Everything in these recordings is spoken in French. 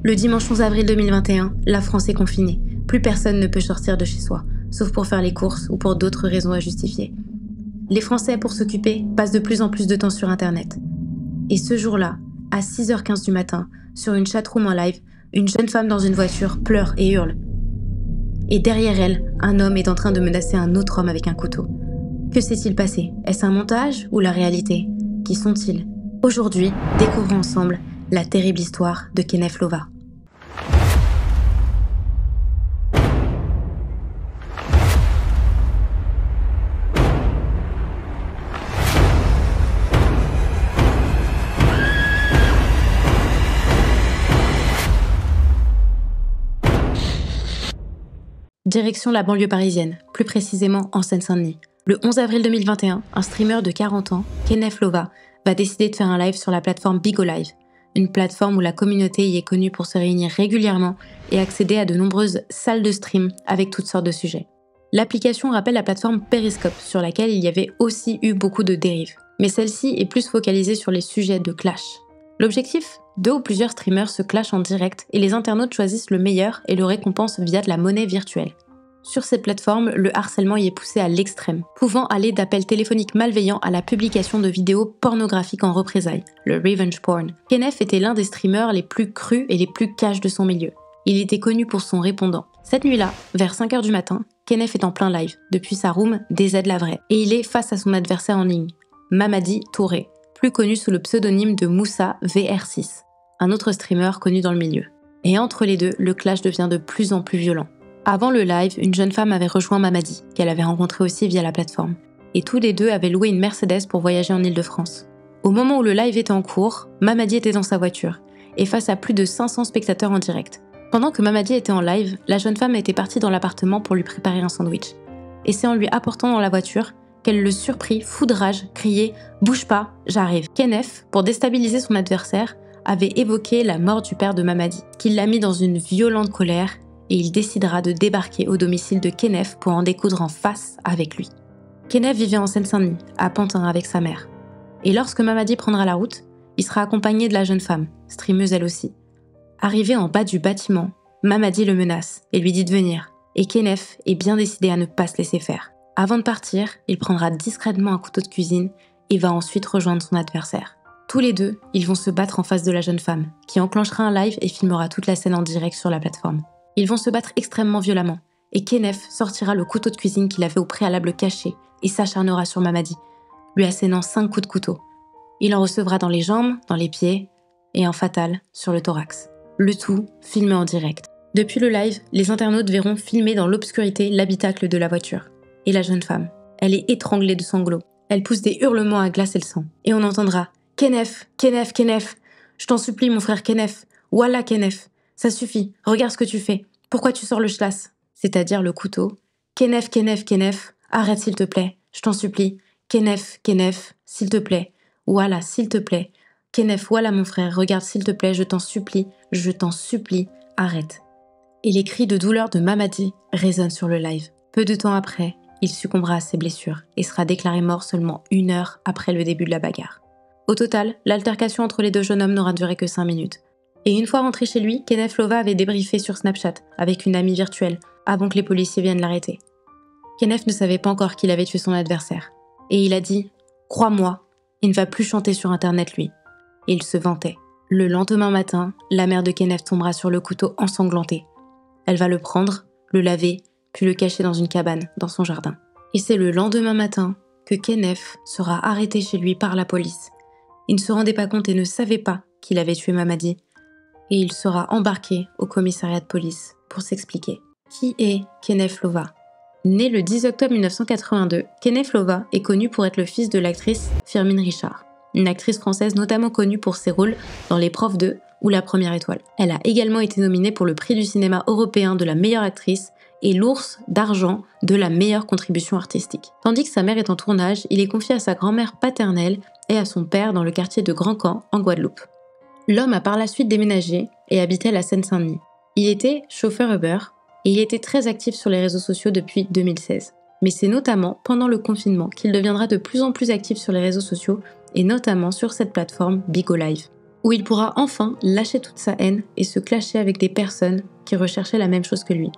Le dimanche 11 avril 2021, la France est confinée. Plus personne ne peut sortir de chez soi, sauf pour faire les courses ou pour d'autres raisons à justifier. Les Français, pour s'occuper, passent de plus en plus de temps sur Internet. Et ce jour-là, à 6h15 du matin, sur une chatroom en live, une jeune femme dans une voiture pleure et hurle. Et derrière elle, un homme est en train de menacer un autre homme avec un couteau. Que s'est-il passé? Est-ce un montage ou la réalité? Qui sont-ils? Aujourd'hui, découvrons ensemble la terrible histoire de Kenneth Lova. Direction la banlieue parisienne, plus précisément en Seine-Saint-Denis. Le 11 avril 2021, un streamer de 40 ans, Kenneth Lova, va décider de faire un live sur la plateforme Bigo Live, une plateforme où la communauté y est connue pour se réunir régulièrement et accéder à de nombreuses salles de stream avec toutes sortes de sujets. L'application rappelle la plateforme Periscope, sur laquelle il y avait aussi eu beaucoup de dérives, mais celle-ci est plus focalisée sur les sujets de clash. L'objectif? 2 ou plusieurs streamers se clashent en direct et les internautes choisissent le meilleur et le récompensent via de la monnaie virtuelle. Sur cette plateforme, le harcèlement y est poussé à l'extrême, pouvant aller d'appels téléphoniques malveillants à la publication de vidéos pornographiques en représailles, le revenge porn. Kenneth était l'un des streamers les plus crus et les plus cash de son milieu. Il était connu pour son répondant. Cette nuit-là, vers 5h du matin, Kenneth est en plein live, depuis sa room DZ la vraie, et il est face à son adversaire en ligne, Mamadi Touré, plus connu sous le pseudonyme de Moussa VR6, un autre streamer connu dans le milieu. Et entre les deux, le clash devient de plus en plus violent. Avant le live, une jeune femme avait rejoint Mamadi, qu'elle avait rencontré aussi via la plateforme. Et tous les deux avaient loué une Mercedes pour voyager en Île-de-France. Au moment où le live était en cours, Mamadi était dans sa voiture, et face à plus de 500 spectateurs en direct. Pendant que Mamadi était en live, la jeune femme était partie dans l'appartement pour lui préparer un sandwich. Et c'est en lui apportant dans la voiture qu'elle le surprit, fou de rage, criait « Bouge pas, j'arrive ». Kenneth, pour déstabiliser son adversaire, avait évoqué la mort du père de Mamadi, qui l'a mis dans une violente colère, et il décidera de débarquer au domicile de Kenneth pour en découdre en face avec lui. Kenneth vivait en Seine-Saint-Denis, à Pantin avec sa mère. Et lorsque Mamadi prendra la route, il sera accompagné de la jeune femme, streameuse elle aussi. Arrivé en bas du bâtiment, Mamadi le menace et lui dit de venir. Et Kenneth est bien décidé à ne pas se laisser faire. Avant de partir, il prendra discrètement un couteau de cuisine et va ensuite rejoindre son adversaire. Tous les deux, ils vont se battre en face de la jeune femme, qui enclenchera un live et filmera toute la scène en direct sur la plateforme. Ils vont se battre extrêmement violemment, et Kenneth sortira le couteau de cuisine qu'il avait au préalable caché et s'acharnera sur Mamadi, lui assénant 5 coups de couteau. Il en recevra dans les jambes, dans les pieds, et en fatal, sur le thorax. Le tout filmé en direct. Depuis le live, les internautes verront filmer dans l'obscurité l'habitacle de la voiture. Et la jeune femme, elle est étranglée de sanglots. Elle pousse des hurlements à glacer le sang. Et on entendra « Kenneth, Kenneth, Kenneth, je t'en supplie mon frère Kenneth, Wallah Kenneth. Ça suffit, regarde ce que tu fais. Pourquoi tu sors le schlass ?» C'est-à-dire le couteau. « Kenneth, Kenneth, Kenneth, arrête s'il te plaît, je t'en supplie. Kenneth, Kenneth, s'il te plaît. Voilà, s'il te plaît. Kenneth, voilà mon frère, regarde s'il te plaît, je t'en supplie, arrête. » Et les cris de douleur de Mamadi résonnent sur le live. Peu de temps après, il succombera à ses blessures et sera déclaré mort seulement 1 heure après le début de la bagarre. Au total, l'altercation entre les deux jeunes hommes n'aura duré que 5 minutes. Et une fois rentré chez lui, Kenneth Lova avait débriefé sur Snapchat avec une amie virtuelle avant que les policiers viennent l'arrêter. Kenneth ne savait pas encore qu'il avait tué son adversaire. Et il a dit « Crois-moi, il ne va plus chanter sur Internet lui ». Et il se vantait. Le lendemain matin, la mère de Kenneth tombera sur le couteau ensanglanté. Elle va le prendre, le laver, puis le cacher dans une cabane dans son jardin. Et c'est le lendemain matin que Kenneth sera arrêté chez lui par la police. Il ne se rendait pas compte et ne savait pas qu'il avait tué Mamadi. Et il sera embarqué au commissariat de police pour s'expliquer. Qui est Kenneth Lova? Né le 10 octobre 1982, Kenneth Lova est connu pour être le fils de l'actrice Firmin Richard, une actrice française notamment connue pour ses rôles dans Les Profs 2 ou La Première Étoile. Elle a également été nominée pour le prix du cinéma européen de la meilleure actrice et l'Ours d'argent de la meilleure contribution artistique. Tandis que sa mère est en tournage, il est confié à sa grand-mère paternelle et à son père dans le quartier de Grand Camp, en Guadeloupe. L'homme a par la suite déménagé et habitait à la Seine-Saint-Denis. Il était chauffeur Uber et il était très actif sur les réseaux sociaux depuis 2016. Mais c'est notamment pendant le confinement qu'il deviendra de plus en plus actif sur les réseaux sociaux et notamment sur cette plateforme Bigo Live. où il pourra enfin lâcher toute sa haine et se clasher avec des personnes qui recherchaient la même chose que lui.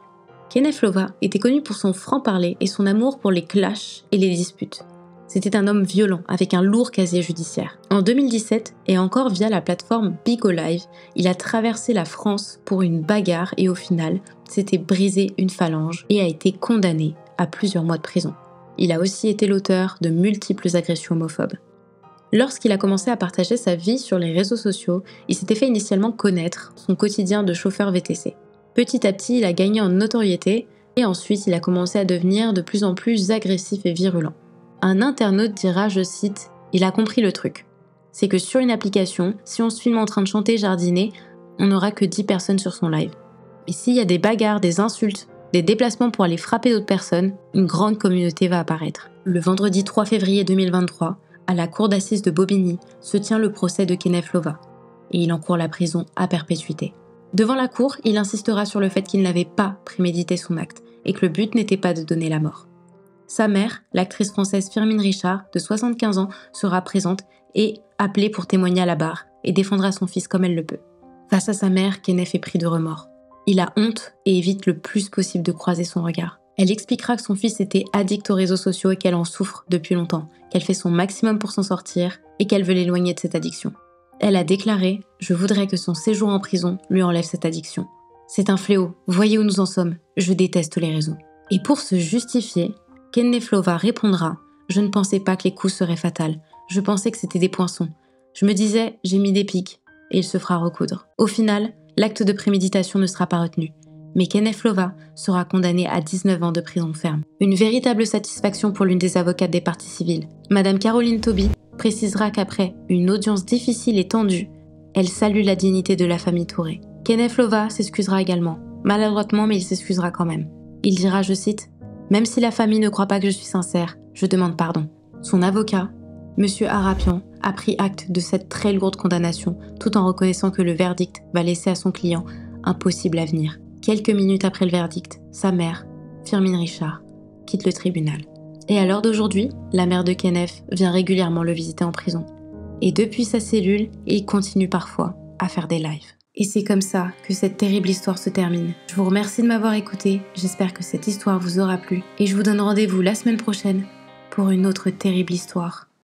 Kenneth Lova était connu pour son franc-parler et son amour pour les clashs et les disputes. C'était un homme violent avec un lourd casier judiciaire. En 2017, et encore via la plateforme Bigo Live, il a traversé la France pour une bagarre et au final, s'était brisé une phalange et a été condamné à plusieurs mois de prison. Il a aussi été l'auteur de multiples agressions homophobes. Lorsqu'il a commencé à partager sa vie sur les réseaux sociaux, il s'était fait initialement connaître son quotidien de chauffeur VTC. Petit à petit, il a gagné en notoriété et ensuite il a commencé à devenir de plus en plus agressif et virulent. Un internaute dira, je cite, « Il a compris le truc. C'est que sur une application, si on se filme en train de chanter et jardiner, on n'aura que 10 personnes sur son live. Et s'il y a des bagarres, des insultes, des déplacements pour aller frapper d'autres personnes, une grande communauté va apparaître. » Le vendredi 3 février 2023, à la cour d'assises de Bobigny, se tient le procès de Kenneth Lova. Et il encourt la prison à perpétuité. Devant la cour, il insistera sur le fait qu'il n'avait pas prémédité son acte et que le but n'était pas de donner la mort. Sa mère, l'actrice française Firmin Richard, de 75 ans, sera présente et appelée pour témoigner à la barre et défendra son fils comme elle le peut. Face à sa mère, Kenneth est pris de remords. Il a honte et évite le plus possible de croiser son regard. Elle expliquera que son fils était addict aux réseaux sociaux et qu'elle en souffre depuis longtemps, qu'elle fait son maximum pour s'en sortir et qu'elle veut l'éloigner de cette addiction. Elle a déclaré « Je voudrais que son séjour en prison lui enlève cette addiction. C'est un fléau, voyez où nous en sommes, je déteste les réseaux. » Et pour se justifier, Kenneth Lova répondra « Je ne pensais pas que les coups seraient fatals, je pensais que c'était des poinçons. Je me disais, j'ai mis des pics, et il se fera recoudre. » Au final, l'acte de préméditation ne sera pas retenu. Mais Kenneth Lova sera condamné à 19 ans de prison ferme. Une véritable satisfaction pour l'une des avocates des parties civiles. Madame Caroline Toby précisera qu'après une audience difficile et tendue, elle salue la dignité de la famille Touré. Kenneth Lova s'excusera également, maladroitement mais il s'excusera quand même. Il dira, je cite, « Même si la famille ne croit pas que je suis sincère, je demande pardon. » Son avocat, M. Harapian, a pris acte de cette très lourde condamnation tout en reconnaissant que le verdict va laisser à son client un possible avenir. Quelques minutes après le verdict, sa mère, Firmin Richard, quitte le tribunal. Et à l'heure d'aujourd'hui, la mère de Kenneth vient régulièrement le visiter en prison. Et depuis sa cellule, il continue parfois à faire des lives. Et c'est comme ça que cette terrible histoire se termine. Je vous remercie de m'avoir écouté, j'espère que cette histoire vous aura plu. Et je vous donne rendez-vous la semaine prochaine pour une autre terrible histoire.